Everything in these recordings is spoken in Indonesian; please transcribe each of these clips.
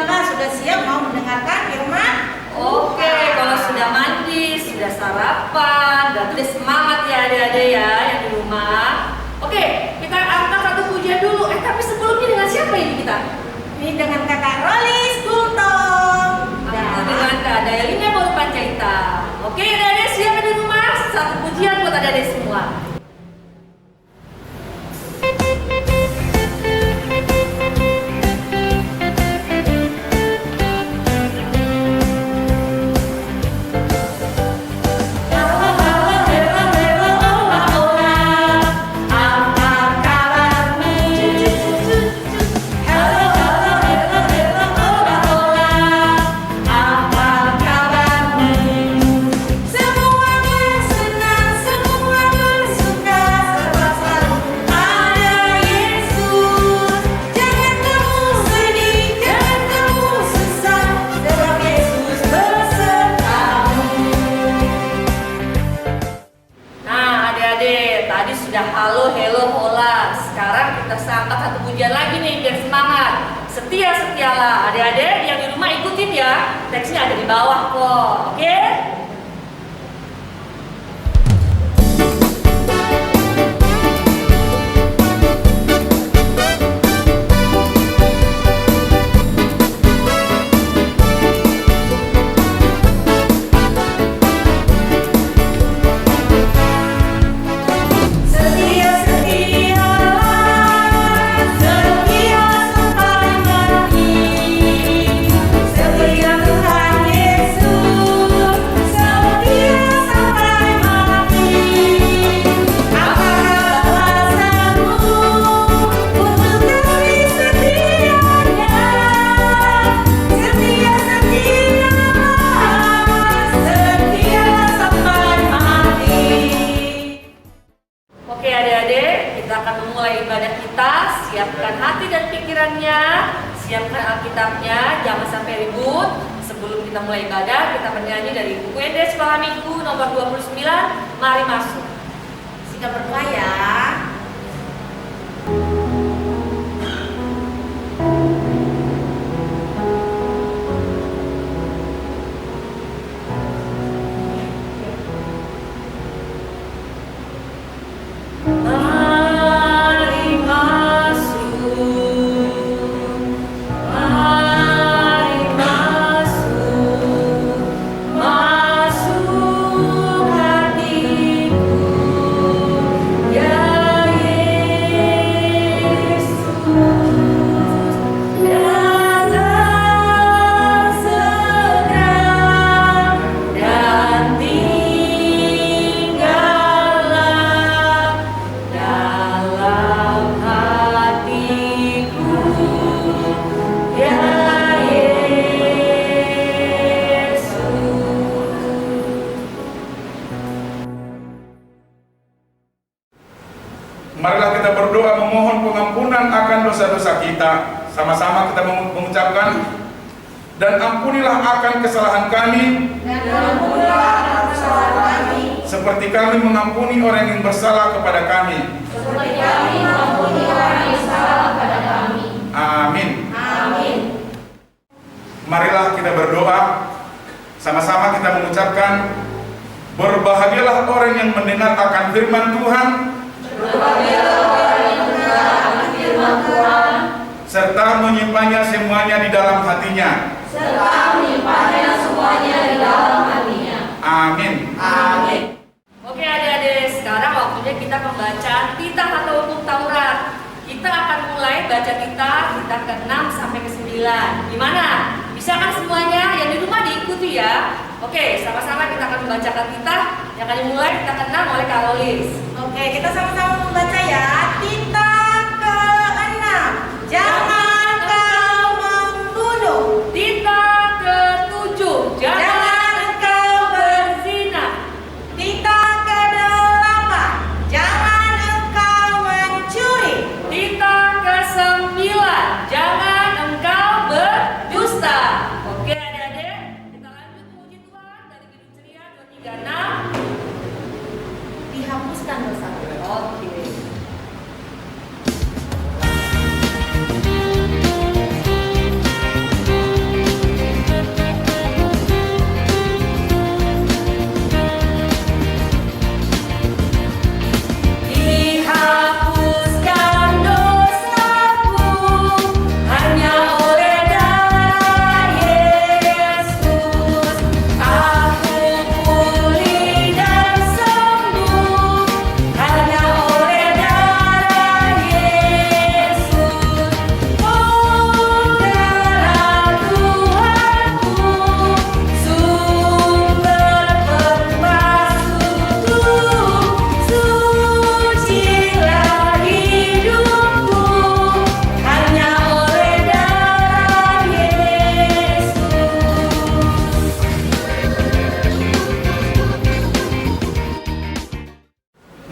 Gimana? Sudah siap mau mendengarkan firman? Oke, kalau sudah mandi, sudah sarapan, berarti udah semangat ya adik-adik ya yang di rumah. Oke, kita angkat satu pujian dulu. Tapi sebelumnya dengan siapa ini kita? Ini dengan kakak Rolis Gultong. Aku dengan Kak Dayalina Baru Pancaita. Oke, adik-adik siap di rumah? Satu pujian buat adik-adik semua. Halo, hello, hola. Sekarang kita angkat satu pujian lagi nih biar semangat. Setia, setialah. Adik-adik yang di rumah ikutin ya. Teksnya ada di bawah kok. Oke? Siapkan hati dan pikirannya, siapkan Alkitabnya, jangan sampai ribut. Sebelum kita mulai ibadah, kita bernyanyi dari buku Ende Sekolah Minggu nomor 29, Mari Masuk. Kita berdoa ya. Marilah kita berdoa memohon pengampunan akan dosa-dosa kita. Sama-sama kita mengucapkan, dan ampunilah akan kesalahan kami, seperti kami mengampuni orang yang bersalah kepada kami. Amin. Amin. Marilah kita berdoa. Sama-sama kita mengucapkan, berbahagialah orang yang mendengar akan firman Tuhan, serta menyimpannya semuanya di dalam hatinya. Amin. Amin. Oke adik-adik, sekarang waktunya kita membaca titah atau hukum Taurat. Kita akan mulai baca titah ke-6 sampai ke-9. Gimana? Bisa kan semuanya? Yang di rumah diikuti ya. Oke, sama-sama kita akan membacakan titah yang akan dimulai titah ke-6 oleh Kak Rolis. Oke, kita sama-sama membaca ya. Titah ke-6. Jangan kau membunuh. Titah ke-7. Jangan engkau berzina. Titah ke-8. Jangan engkau mencuri. Titah ke-9. Jangan engkau berdusta. Oke adik-adik, kita lanjut puji Tuhan dari Kidung Ceria 236. Dihapuskan dosa. Oke.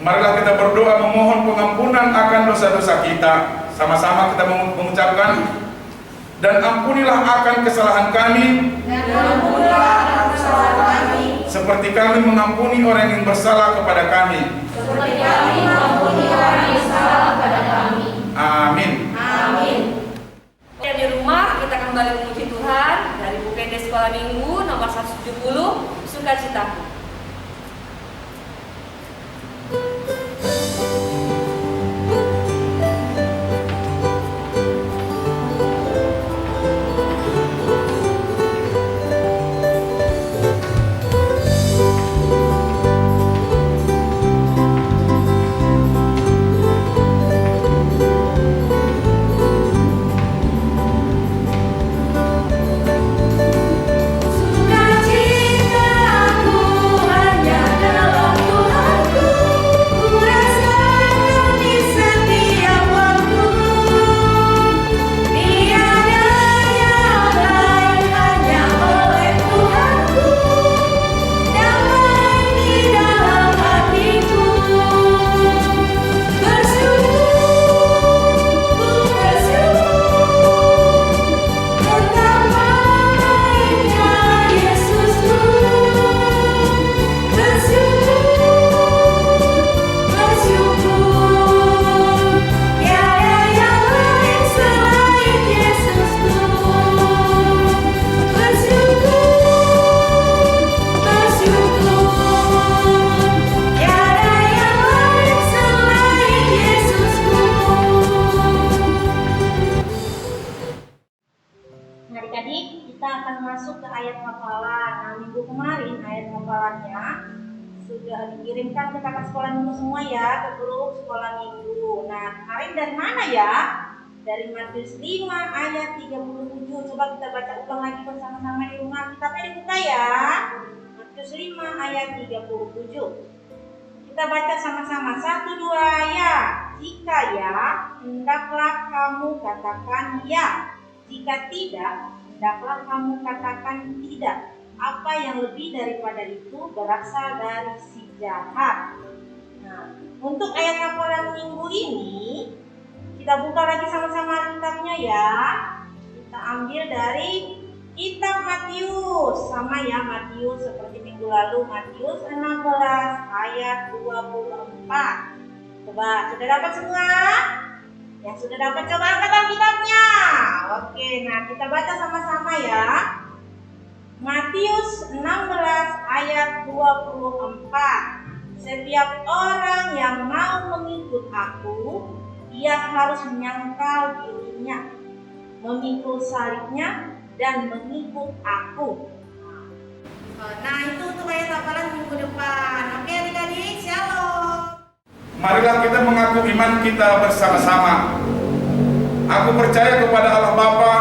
Marilah kita berdoa memohon pengampunan akan dosa-dosa kita. Sama-sama kita mengucapkan, dan ampunilah akan kesalahan kami, seperti kami mengampuni orang yang bersalah kepada kami. Amin. Oke, di rumah kita kembali memuji Tuhan dari buku PD Sekolah Minggu nomor 170, Sukacitaku. Adik-adik, kita akan masuk ke ayat hafalan. Nah, minggu kemarin ayat hafalannya sudah dikirimkan ke kakak sekolah minggu semua ya, ke grup sekolah minggu. Nah, kemarin dari mana ya? Dari Matius 5 ayat 37. Coba kita baca ulang lagi bersama-sama di rumah. Kita buka ya. Matius 5 ayat 37. Kita baca sama-sama. 1, 2 ya. Jika ya, hendaklah kamu katakan ya. Jika tidak, hendaklah kamu katakan tidak. Apa yang lebih daripada itu berasal dari si jahat. Nah, untuk ayat hafalan minggu ini, kita buka lagi sama-sama kitabnya ya. Kita ambil dari kitab Matius. Sama ya, Matius seperti minggu lalu. Matius 16 ayat 24. Coba, sudah dapat semua? Yang sudah dapat coba angkat Alkitabnya. Oke, nah kita baca sama-sama ya. Matius 16 ayat 24. Setiap orang yang mau mengikut aku, ia harus menyangkal dirinya, memikul salibnya, dan mengikut aku. Nah, itu untuk ayat hafalan minggu depan. Oke adik-adik, shalom. Marilah kita mengaku iman kita bersama-sama. Aku percaya kepada Allah Bapa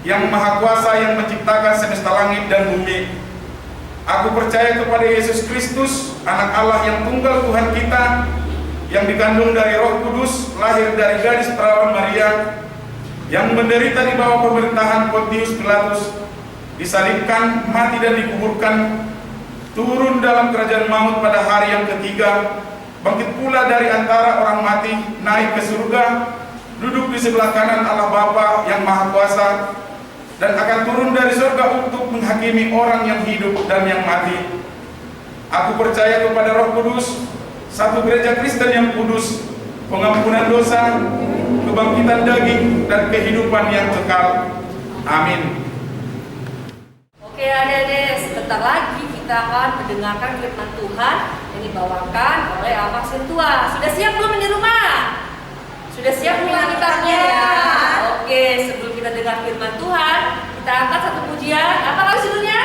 yang Maha Kuasa yang menciptakan semesta langit dan bumi. Aku percaya kepada Yesus Kristus, anak Allah yang tunggal Tuhan kita, yang dikandung dari Roh Kudus, lahir dari gadis perawan Maria, yang menderita di bawah pemerintahan Pontius Pilatus, disalibkan, mati dan dikuburkan, turun dalam kerajaan maut pada hari yang ketiga, bangkit pula dari antara orang mati, naik ke surga, duduk di sebelah kanan Allah Bapa yang Maha Kuasa, dan akan turun dari surga untuk menghakimi orang yang hidup dan yang mati. Aku percaya kepada Roh Kudus, satu gereja Kristen yang kudus, pengampunan dosa, kebangkitan daging, dan kehidupan yang kekal. Amin. Oke adik-adik, sebentar lagi kita akan mendengarkan firman Tuhan yang dibawakan oleh Abang Sintua. Sudah siap belum di rumah? Sudah siap dengan kitabnya ya? Oke, sebelum kita dengar firman Tuhan, kita angkat satu pujian. Apa kalau judulnya?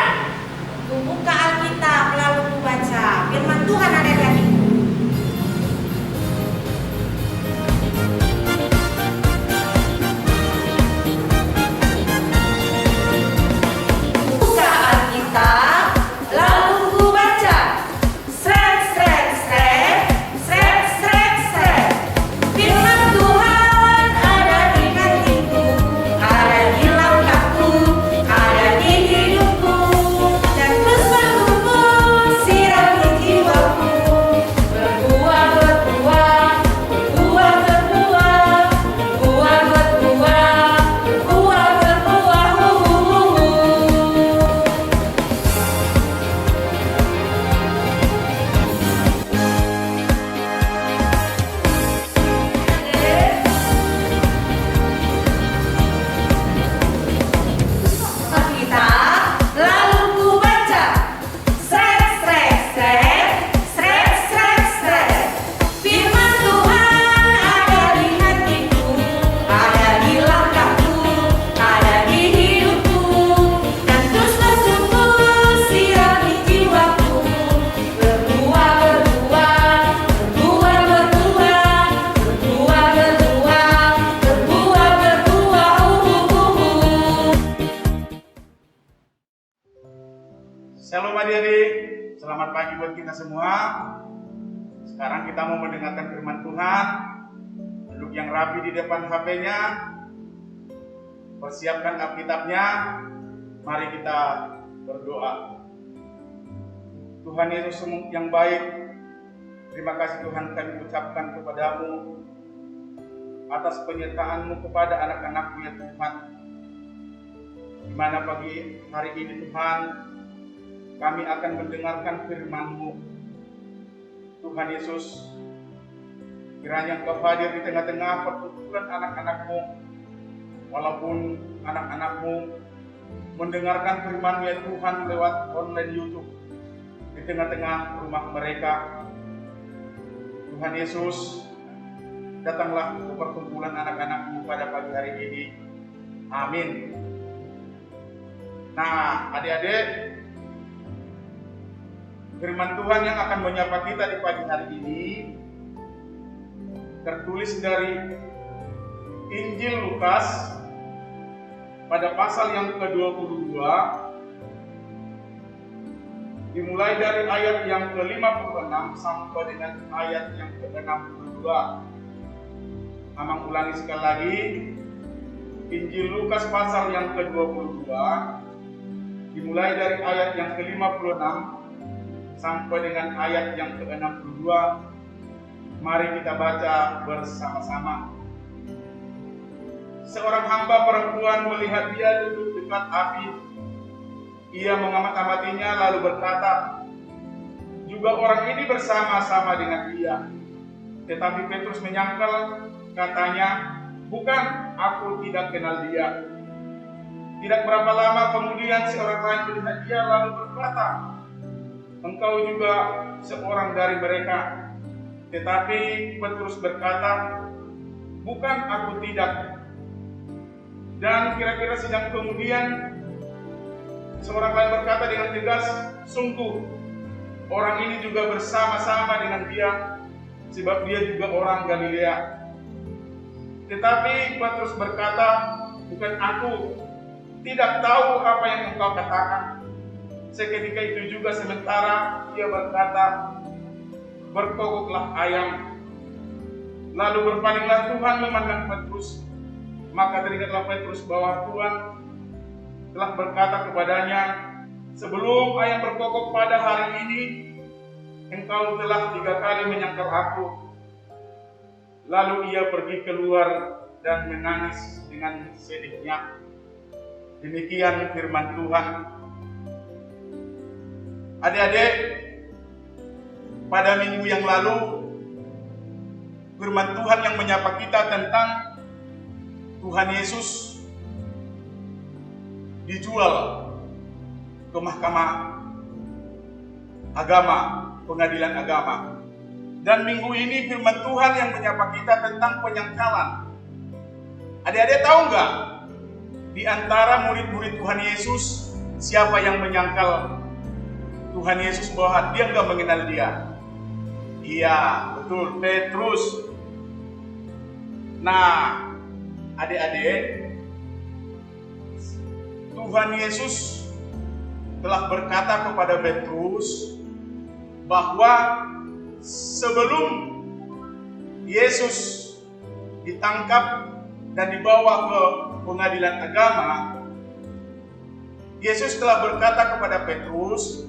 Buka Alkitab lalu membaca firman Tuhan adik-adik. Hidupku dan terus bertumbuh, sirami jiwaku. memberkati buat kita semua. Sekarang kita mau mendengarkan firman Tuhan. Duduk yang rapi di depan HP-nya. Persiapkan Alkitabnya. Mari kita berdoa. Tuhan Yesus yang baik, terima kasih Tuhan kami ucapkan kepadamu atas penyertaan-Mu kepada anak-anak-Mu ya Tuhan. Di mana pagi hari ini Tuhan, kami akan mendengarkan firman-Mu. Tuhan Yesus, kiranya Engkau hadir di tengah-tengah perkumpulan anak-anak-Mu, walaupun anak-anak-Mu mendengarkan firman-Mu ya Tuhan lewat online YouTube di tengah-tengah rumah mereka. Tuhan Yesus, datanglah ke perkumpulan anak-anak-Mu pada pagi hari ini. Amin. Nah, adik-adik, firman Tuhan yang akan menyapa kita di pagi hari ini tertulis dari Injil Lukas pada pasal yang ke-22, dimulai dari ayat yang ke-56 sampai dengan ayat yang ke-62. Amang ulangi sekali lagi, Injil Lukas pasal yang ke-22, dimulai dari ayat yang ke-56 sampai dengan ayat yang ke-62. Mari kita baca bersama-sama. Seorang hamba perempuan melihat dia duduk dekat api. Ia mengamat-amatinya lalu berkata, juga orang ini bersama-sama dengan dia. Tetapi Petrus menyangkal, katanya, bukan, aku tidak kenal dia. Tidak berapa lama kemudian seorang lain melihat dia lalu berkata, engkau juga seorang dari mereka. Tetapi Petrus berkata, bukan, aku tidak. Dan kira-kira sejam kemudian seorang lain berkata dengan tegas, sungguh orang ini juga bersama-sama dengan dia, sebab dia juga orang Galilea. Tetapi Petrus berkata, bukan, aku tidak tahu apa yang engkau katakan. Seketika itu juga sementara ia berkata, berkokoklah ayam. Lalu berpalinglah Tuhan memandang Petrus. Maka teringatlah Petrus bahwa Tuhan telah berkata kepadanya, sebelum ayam berkokok pada hari ini, engkau telah 3 kali menyangkal aku. Lalu ia pergi keluar dan menangis dengan sedihnya. Demikian firman Tuhan. Adik-adik, pada minggu yang lalu, firman Tuhan yang menyapa kita tentang Tuhan Yesus dijual ke mahkamah agama, pengadilan agama. Dan minggu ini firman Tuhan yang menyapa kita tentang penyangkalan. Adik-adik tahu nggak? Di antara murid-murid Tuhan Yesus, siapa yang menyangkal Tuhan Yesus bahwa dia nggak mengenal dia? Iya, betul, Petrus. Nah, adik-adik, Tuhan Yesus telah berkata kepada Petrus bahwa sebelum Yesus ditangkap dan dibawa ke pengadilan agama, Yesus telah berkata kepada Petrus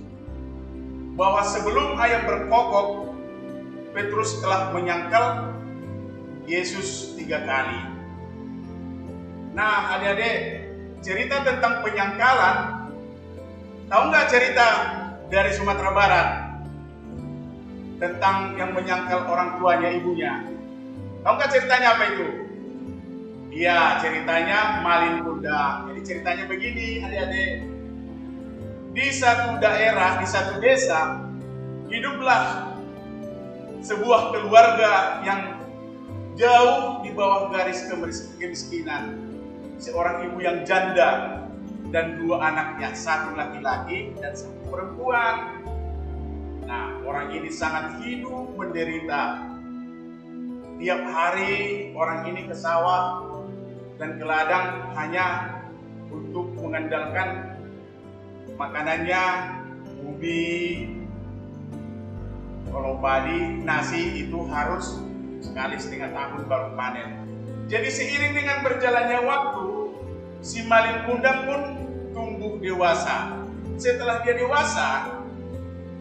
bahwa sebelum ayam berkokok, Petrus telah menyangkal Yesus 3 kali. Nah, adik-adik, cerita tentang penyangkalan, tahu nggak cerita dari Sumatera Barat tentang yang menyangkal orang tuanya ibunya? Tahu nggak ceritanya apa itu? Iya, ceritanya malin kundang. Jadi ceritanya begini, adik-adik. Di satu daerah, di satu desa, hiduplah sebuah keluarga yang jauh di bawah garis kemiskinan. Seorang ibu yang janda dan 2 anaknya, 1 laki-laki dan 1 perempuan. Nah, orang ini sangat hidup menderita. Tiap hari orang ini ke sawah dan ke ladang hanya untuk mengandalkan makanannya, ubi, Kalau padi, nasi itu harus sekali setengah tahun baru panen. Jadi seiring dengan berjalannya waktu, si Malin Kundang pun tumbuh dewasa. Setelah dia dewasa,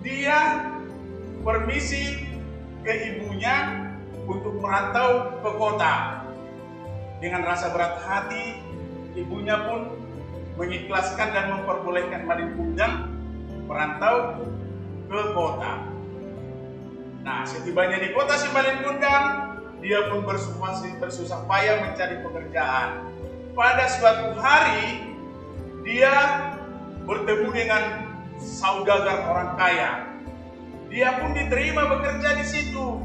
dia permisi ke ibunya untuk merantau ke kota. Dengan rasa berat hati, ibunya pun mengikhlaskan dan memperbolehkan Malin Kundang merantau ke kota. Nah, setibanya di kota si Malin Kundang, dia pun bersusah payah mencari pekerjaan. Pada suatu hari, dia bertemu dengan saudagar orang kaya. Dia pun diterima bekerja di situ.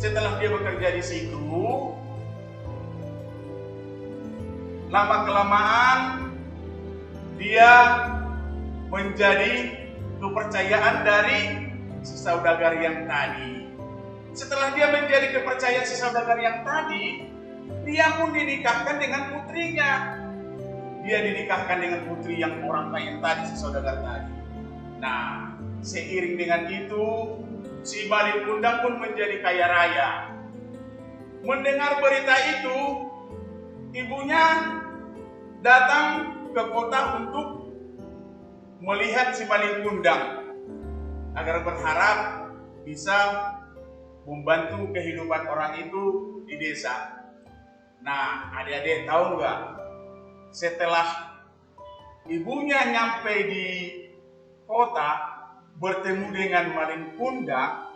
Setelah dia bekerja di situ, lama-kelamaan dia menjadi kepercayaan dari si saudagar yang tadi. Setelah dia menjadi kepercayaan si saudagar yang tadi, dia pun dinikahkan dengan putrinya. Dia dinikahkan dengan putri yang orang kaya tadi, si saudagar tadi. Nah, seiring dengan itu, si Malin Kundang pun menjadi kaya raya. Mendengar berita itu, ibunya datang ke kota untuk melihat si Malin Kundang agar berharap bisa membantu kehidupan orang itu di desa. Nah, adik-adik tahu nggak? Setelah ibunya nyampe di kota bertemu dengan Malin Kundang,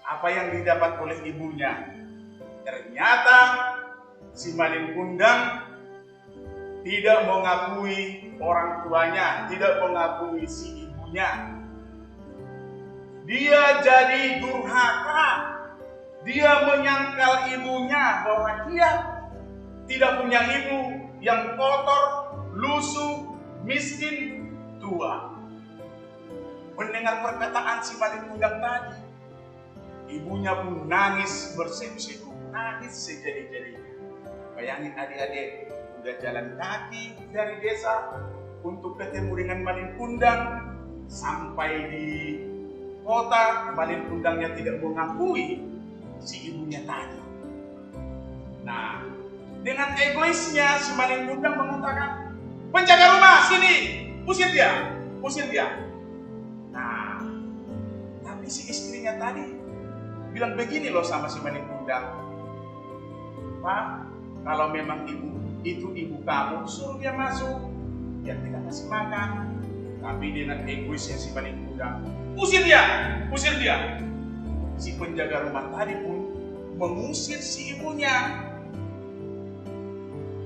apa yang didapat oleh ibunya? Ternyata si Malin Kundang tidak mengakui orang tuanya, tidak mengakui si ibunya. Dia jadi durhaka. Dia menyangkal ibunya bahwa dia tidak punya ibu, yang kotor, lusuh, miskin, tua. Mendengar perkataan si Malin Kundang tadi, ibunya pun nangis bersedu-sedu, nangis sejadi-jadinya. Bayangin adik-adik, udah jalan kaki dari desa untuk ketemu dengan Malin Kundang, sampai di kota, Malin Kundangnya tidak mengakui si ibunya tadi. Nah, dengan egoisnya si Malin Kundang mengatakan, penjaga rumah sini, usir dia, usir dia. Nah, tapi si istrinya tadi bilang begini loh sama si Malin Kundang, Pak, kalau memang itu ibu kamu, suruh dia masuk, biar kita kasih makan. Tapi dengan egoisnya si Malin Kundang, usir dia, usir dia. Si penjaga rumah tadi pun mengusir si ibunya.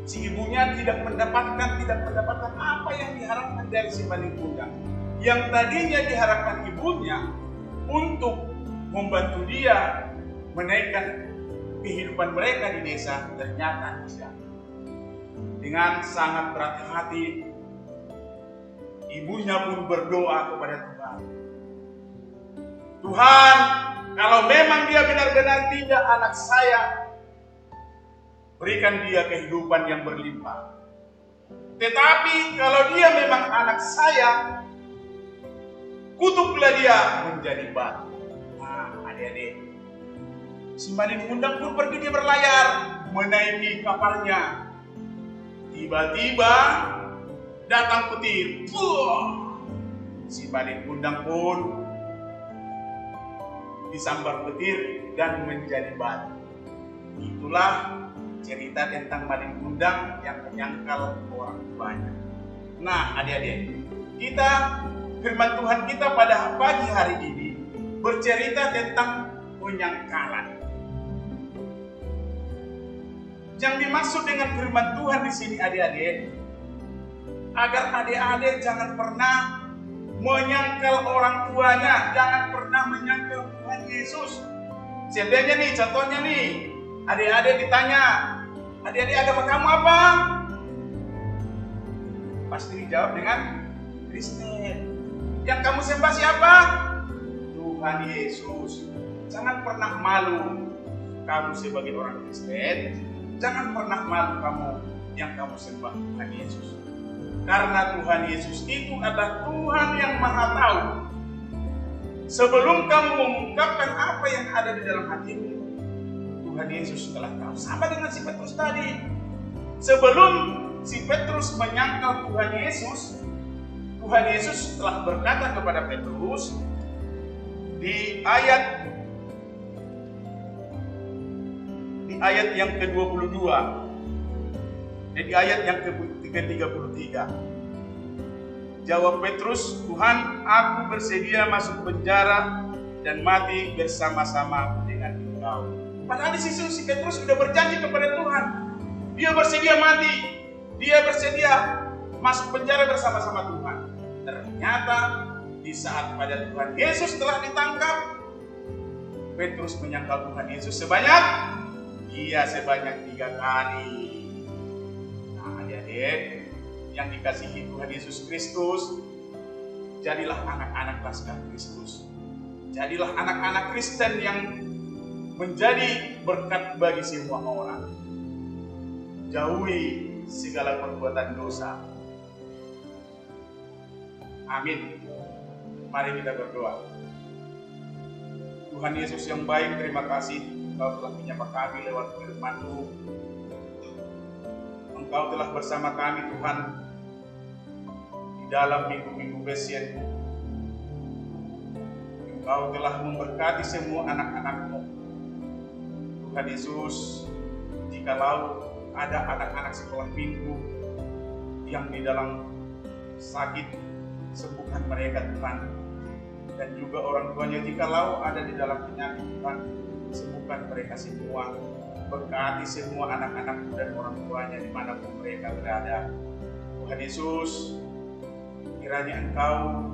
Si ibunya tidak mendapatkan apa yang diharapkan dari si Malin Kundang. Yang tadinya diharapkan ibunya untuk membantu dia menaikkan kehidupan mereka di desa, ternyata tidak. Dengan sangat berat hati, ibunya pun berdoa kepada Tuhan. Tuhan, kalau memang dia benar-benar tidak anak saya, berikan dia kehidupan yang berlimpah. Tetapi kalau dia memang anak saya, kutuklah dia menjadi batu. Nah, adik-adik, si Malin Kundang pun pergi dia berlayar, menaiki kapalnya. Tiba-tiba datang petir. Si Malin Kundang pun disambar petir dan menjadi batu. Itulah cerita tentang Malin Kundang yang menyangkal orang tuanya. Nah, adik-adik, firman Tuhan kita pada pagi hari ini bercerita tentang penyangkalan. Yang dimaksud dengan firman Tuhan di sini, adik-adik, agar adik-adik jangan pernah menyangkal orang tuanya, jangan pernah menyangkal Tuhan Yesus. Seandainya nih, contohnya nih, adik-adik ditanya, adik-adik agama kamu apa? Pasti dijawab dengan Kristen. Yang kamu sembah siapa? Tuhan Yesus. Jangan pernah malu kamu sebagai orang Kristen. Jangan pernah malu kamu yang kamu sembah Tuhan Yesus. Karena Tuhan Yesus itu adalah Tuhan yang Maha Tahu. Sebelum kamu mengungkapkan apa yang ada di dalam hatimu, Tuhan Yesus telah tahu. Sama dengan si Petrus tadi. Sebelum si Petrus menyangkal Tuhan Yesus telah berkata kepada Petrus di ayat yang ke-22 dan di ayat yang ke-33. Jawab Petrus, "Tuhan, aku bersedia masuk penjara dan mati bersama-sama dengan Engkau." Padahal di situ si Petrus sudah berjanji kepada Tuhan. Dia bersedia mati. Dia bersedia masuk penjara bersama-sama Tuhan. Ternyata di saat pada Tuhan Yesus telah ditangkap, Petrus menyangkal Tuhan Yesus sebanyak 3 kali. Nah, adik-adik yang dikasihi Tuhan Yesus Kristus, jadilah anak-anak Laskar Kristus. Jadilah anak-anak Kristen yang menjadi berkat bagi semua orang. Jauhi segala perbuatan dosa. Amin. Mari kita berdoa. Tuhan Yesus yang baik, terima kasih Engkau telah menyapa kami lewat firman-Mu. Engkau telah bersama kami Tuhan di dalam minggu-minggu Besian. Engkau telah memberkati semua anak-anak-Mu. Tuhan Yesus, jikalau ada anak-anak sekolah minggu yang di dalam sakit, sembuhkan mereka Tuhan. Dan juga orang tuanya jikalau ada di dalam penyakit Tuhan, sembuhkan mereka semua. Berkati semua anak-anak dan orang tuanya dimanapun mereka berada. Tuhan Yesus, kiranya Engkau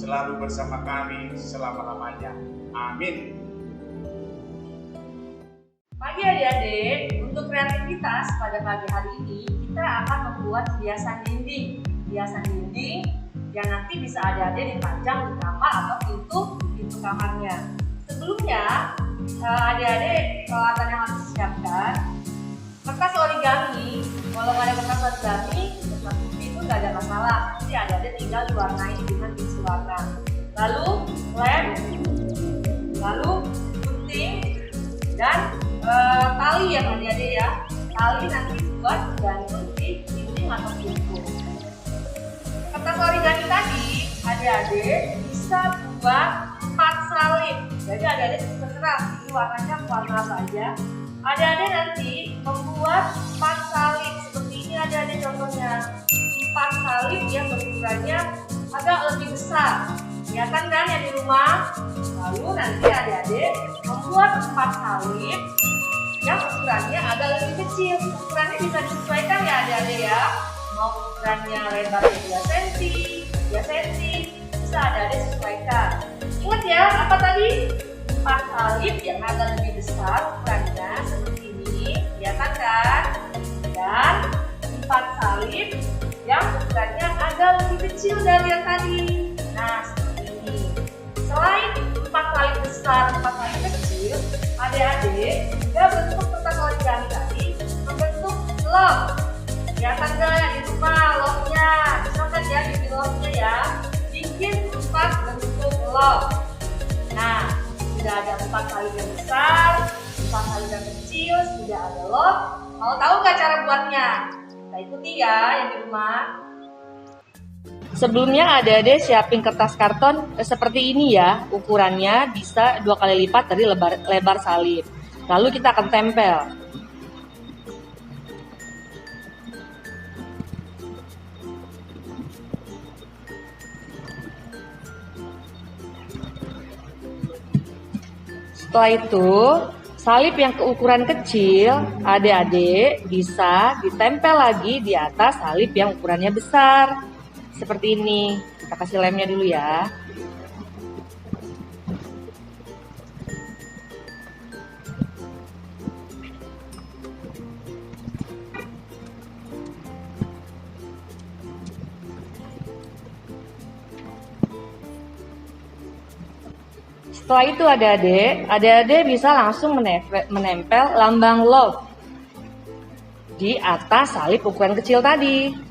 selalu bersama kami selama-lamanya. Amin. Pagi adik-adik, untuk kreativitas pada pagi hari ini kita akan membuat hiasan dinding. Hiasan dinding yang nanti bisa adik-adik dipajang di kamar atau pintu kamarnya. Sebelumnya, adik-adik peralatan yang harus disiapkan, kertas origami. Kalau nggak ada kertas origami, kertas putih itu nggak ada masalah. Nanti adik-adik tinggal diwarnai dengan pensil warna. Lalu lem, lalu gunting dan tali ya adik-adik ya. Tali nanti buat gantung di dinding atau pintu. Kertas origami tadi adik-adik bisa buat 4 salib. Jadi adik-adik terserah ini warnanya warna apa aja. Adik-adik nanti membuat 4 salib seperti ini adik-adik contohnya. 4 salib yang berukurannya agak lebih besar. Kelihatan kan yang di rumah? Lalu nanti adik-adik membuat 4 salib yang ukurannya agak lebih kecil. Ukurannya bisa disesuaikan ya adik-adik ya. Mau ukurannya lebarnya 2 cm, 3 cm, bisa adik-adik sesuaikan. Ingat ya, apa tadi? 4 salib yang agak lebih besar ukurannya seperti ini, kelihatan kan? Dan 4 salib yang ukurannya agak lebih kecil dari yang tadi. Nah, seperti ini. Selain 4 salib besar, 4 salib kecil, adik-adik juga bentuk kertas origami tadi membentuk log. Kelihatan nggak di rumah lognya? Misalkan ya di lognya ya, bikin 4 bentuk log. Nah, sudah ada 4 salib yang besar, 4 salib yang kecil, sudah ada log. Mau tahu nggak cara buatnya? Kita ikuti ya yang di rumah. Sebelumnya adik-adik siapin kertas karton seperti ini ya. Ukurannya bisa 2 kali lipat dari lebar salib. Lalu kita akan tempel. Setelah itu, salib yang ukuran kecil, adik-adik bisa ditempel lagi di atas salib yang ukurannya besar. Seperti ini. Kita kasih lemnya dulu ya. Setelah itu adik-adik bisa langsung menempel lambang love di atas salib ukuran kecil tadi.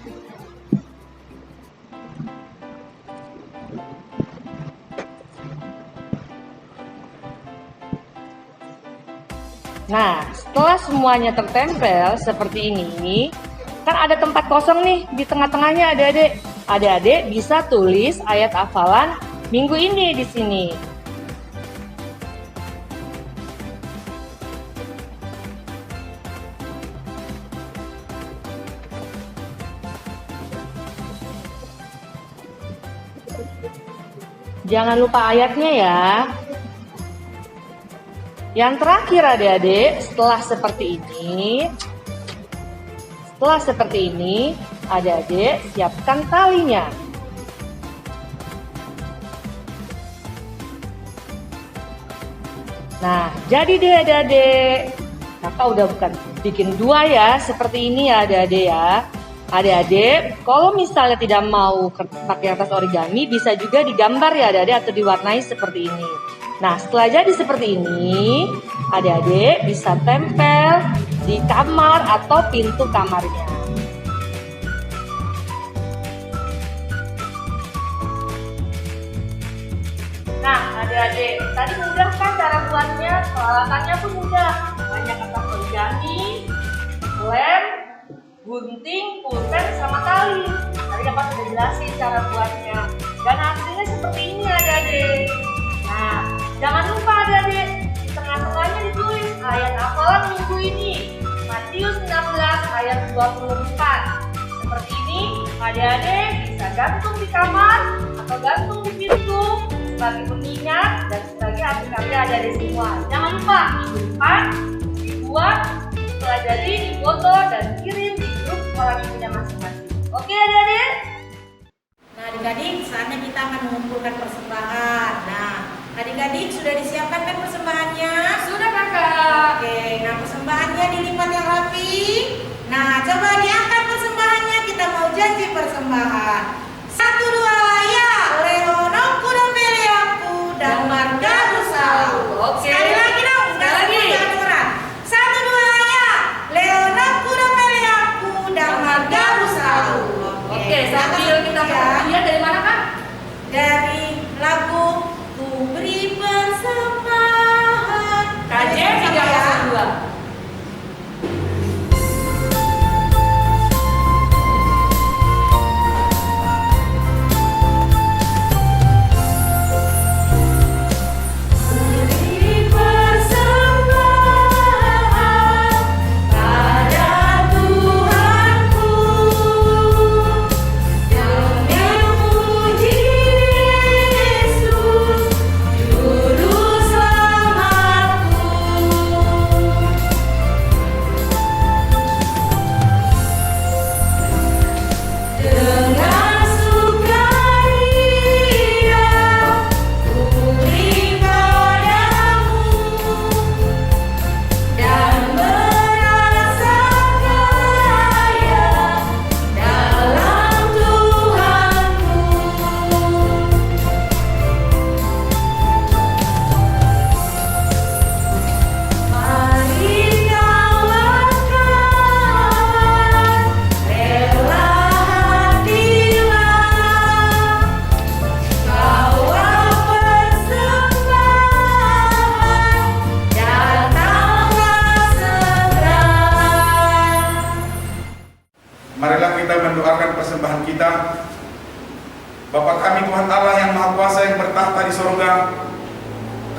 Nah, setelah semuanya tertempel seperti ini, kan ada tempat kosong nih di tengah-tengahnya adik-adik. Adik-adik bisa tulis ayat hafalan minggu ini di sini. Jangan lupa ayatnya ya. Yang terakhir adik-adik, setelah seperti ini, adik-adik siapkan talinya. Nah, jadi deh adik-adik. Kakak udah bukan bikin 2 ya, seperti ini ya adik-adik ya. Adik-adik, kalau misalnya tidak mau pakai kertas origami, bisa juga digambar ya adik-adik atau diwarnai seperti ini. Nah, setelah jadi seperti ini, adik-adik bisa tempel di kamar atau pintu kamarnya. Nah, adik-adik, tadi mudah kan cara buatnya? Peralatannya pun mudah. Hanya kertas origami, lem, gunting, pulpen, sama tali. Tadi Kakak sudah jelasin cara buatnya. Dan hasilnya seperti ini adik-adik. Nah, jangan lupa adik-adik, di tengah-tengahnya ditulis ayat hafalan minggu ini. Matius 16 ayat 24. Seperti ini, adik-adik bisa gantung di kamar atau gantung di pintu sebagai pengingat dan sebagai aplikasi adik-adik semua. Jangan lupa minggu depan dibuat, pelajari, difoto dan kirim di grup sekolah minggunya masing-masing. Oke adik-adik? Nah adik-adik, saatnya kita akan mengumpulkan persembahan. Nah adik-adik sudah disiapkan kan persembahannya? Sudah kakak. Oke, nah persembahannya dilipat yang rapi. Nah coba diangkat persembahannya, kita mau janji persembahan. 1, 2, ya, Lehono kuda pilih aku dan marga rusau. Oke. Sekali lagi dong, Sekali lagi. 1, 2, ya, Lehono kuda pilih aku dan marga rusau. Oke, sambil kita lihat dari mana kak? Dari lagu Ku Beri Persembahan. KJ 302. Marilah kita mendoakan persembahan kita. Bapa kami Tuhan Allah yang Maha Kuasa yang bertahta di sorga,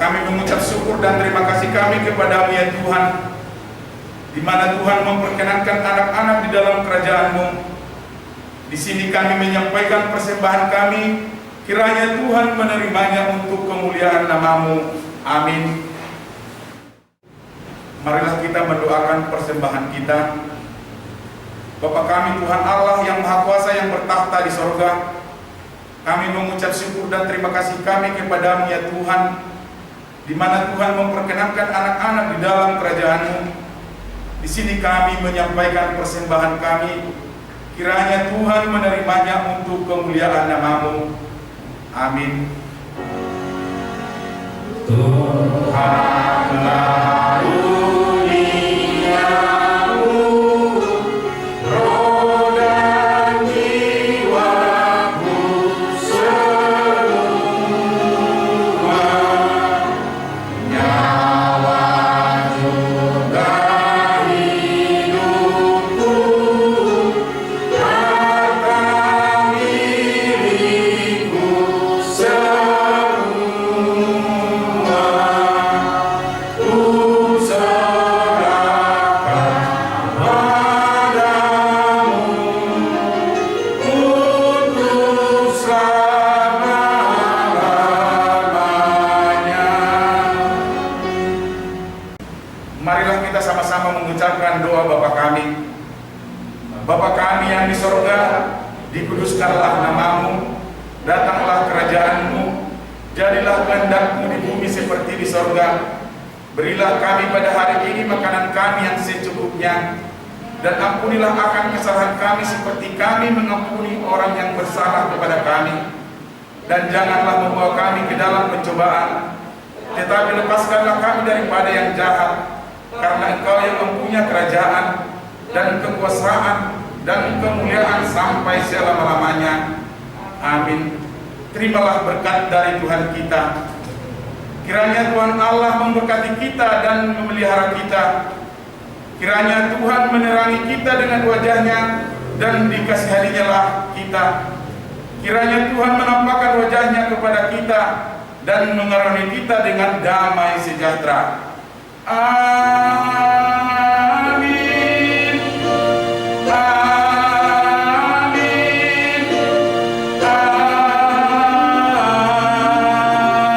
kami mengucap syukur dan terima kasih kami kepada-Mu ya Tuhan, di mana Tuhan memperkenankan anak-anak di dalam kerajaan-Mu. Di sini kami menyampaikan persembahan kami, kiranya Tuhan menerimanya untuk kemuliaan nama-Mu. Amin. Marilah kita mendoakan persembahan kita. Bapa kami Tuhan Allah yang Maha Kuasa yang bertahta di sorga, kami mengucap syukur dan terima kasih kami kepada-Mu ya Tuhan, di mana Tuhan memperkenankan anak-anak di dalam kerajaan-Mu. Di sini kami menyampaikan persembahan kami, kiranya Tuhan menerimanya untuk kemuliaan nama-Mu. Amin. Tuhanlah Marilah kita sama-sama mengucapkan doa Bapa kami. Bapa kami yang di sorga, dikuduskanlah namamu, datanglah kerajaanmu, jadilah kehendak-Mu di bumi seperti di sorga. Berilah kami pada hari ini makanan kami yang secukupnya, dan ampunilah akan kesalahan kami seperti kami mengampuni orang yang bersalah kepada kami. Dan janganlah membawa kami ke dalam pencobaan, tetapi lepaskanlah kami daripada yang jahat, karena Engkau yang mempunyai kerajaan dan kekuasaan dan kemuliaan sampai selama-lamanya. Amin. Terimalah berkat dari Tuhan kita. Kiranya Tuhan Allah memberkati kita dan memelihara kita. Kiranya Tuhan menerangi kita dengan wajah-Nya dan dikasihaninya kita. Kiranya Tuhan menampakkan wajah-Nya kepada kita dan mengaruniai kita dengan damai sejahtera. Amin. Amin.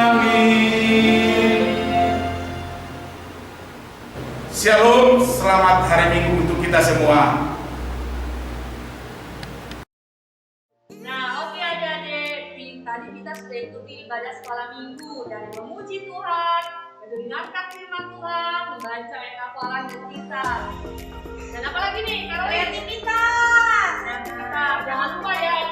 Amin. Shalom, selamat hari Minggu untuk kita semua. Nah, oke adik-adik, tadi kita sudah ikuti ibadah sekolah minggu dan memuji Tuhan, mendengarkan firman Tuhan, membaca ayat hafalan kita. Dan apalagi nih, kalau Kreativitas. jangan lupa ya